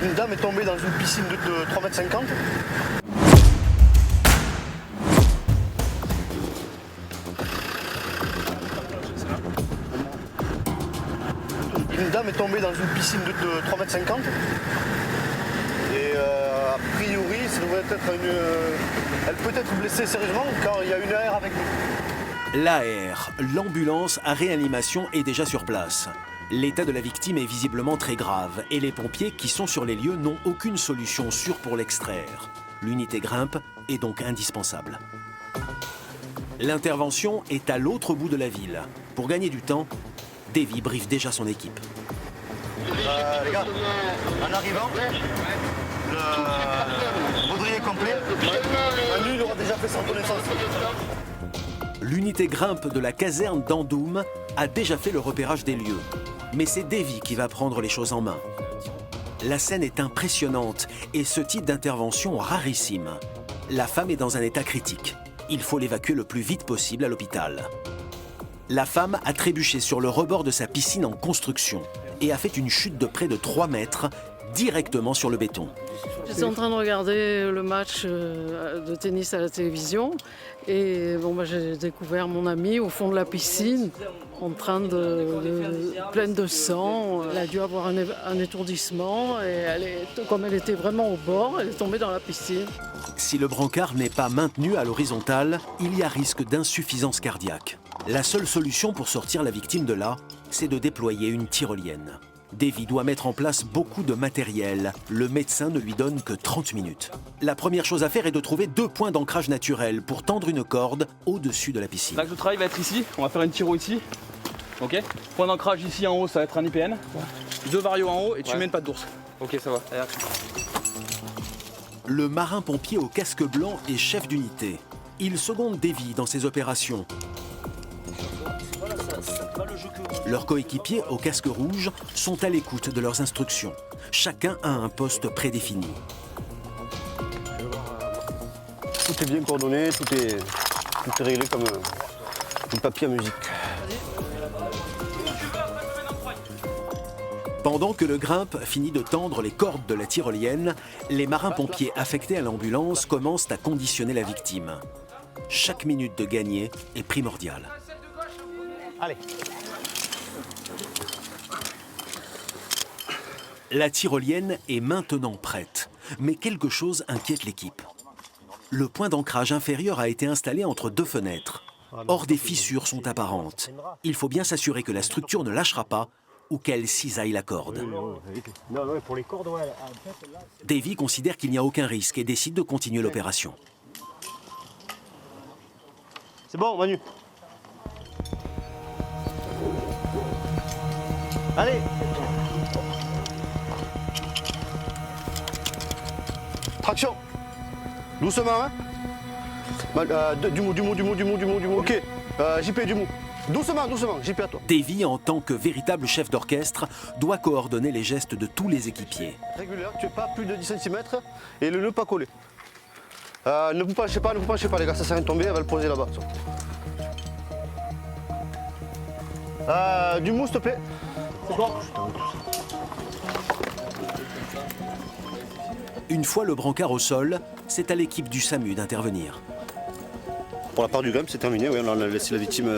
Une dame est tombée dans une piscine de 3,50 m. Une dame est tombée dans une piscine de 3,50 m. Et a priori, ça devrait être elle peut être blessée sérieusement car il y a une AR avec nous. L'AR, l'ambulance à réanimation, est déjà sur place. L'état de la victime est visiblement très grave et les pompiers qui sont sur les lieux n'ont aucune solution sûre pour l'extraire. L'unité grimpe est donc indispensable. L'intervention est à l'autre bout de la ville. Pour gagner du temps, Davy briefe déjà son équipe. Les gars, en arrivant, le baudrier complet, Manu aura déjà fait son connaissance. L'unité grimpe de la caserne d'Andoum a déjà fait le repérage des lieux. Mais c'est Davy qui va prendre les choses en main. La scène est impressionnante et ce type d'intervention rarissime. La femme est dans un état critique. Il faut l'évacuer le plus vite possible à l'hôpital. La femme a trébuché sur le rebord de sa piscine en construction et a fait une chute de près de 3 mètres directement sur le béton. J'étais en train de regarder le match de tennis à la télévision et j'ai découvert mon amie au fond de la piscine en train pleine de sang. Elle a dû avoir un étourdissement et comme elle était vraiment au bord, elle est tombée dans la piscine. Si le brancard n'est pas maintenu à l'horizontale, il y a risque d'insuffisance cardiaque. La seule solution pour sortir la victime de là, c'est de déployer une tyrolienne. Davy doit mettre en place beaucoup de matériel. Le médecin ne lui donne que 30 minutes. La première chose à faire est de trouver 2 points d'ancrage naturel pour tendre une corde au-dessus de la piscine. L'axe de travail va être ici, on va faire une tyro ici. Ok. Point d'ancrage ici en haut, ça va être un IPN. 2 varios en haut et tu mets une patte d'ours. Ok, ça va. Allez, le marin-pompier au casque blanc est chef d'unité. Il seconde Davy dans ses opérations. Leurs coéquipiers au casque rouge sont à l'écoute de leurs instructions. Chacun a un poste prédéfini. Tout est bien coordonné, tout est réglé comme un papier à musique. Pendant que le grimpe finit de tendre les cordes de la tyrolienne, les marins-pompiers affectés à l'ambulance commencent à conditionner la victime. Chaque minute de gagner est primordiale. Allez. La tyrolienne est maintenant prête, mais quelque chose inquiète l'équipe. Le point d'ancrage inférieur a été installé entre 2 fenêtres. Or, des fissures sont apparentes. Il faut bien s'assurer que la structure ne lâchera pas ou qu'elle cisaille la corde. Davy considère qu'il n'y a aucun risque et décide de continuer l'opération. C'est bon, Manu. Allez. Traction. Doucement, hein. Du mou. Ok. JP, du mou. Doucement, JP à toi. Davy, en tant que véritable chef d'orchestre, doit coordonner les gestes de tous les équipiers. Régulière, tu n'es pas plus de 10 cm et le nœud pas collé. Ne vous penchez pas, les gars, ça sert à rien de tomber, elle va le poser là-bas. Du mou, s'il te plaît. C'est bon. Une fois le brancard au sol, c'est à l'équipe du SAMU d'intervenir. Pour la part du grimpe, c'est terminé. Oui, on a laissé la victime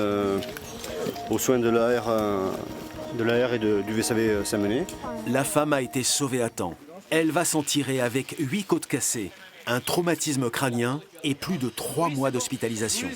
aux soins de l'AR et du VSAV Saint-Mené. La femme a été sauvée à temps. Elle va s'en tirer avec 8 côtes cassées, un traumatisme crânien et plus de 3 mois d'hospitalisation.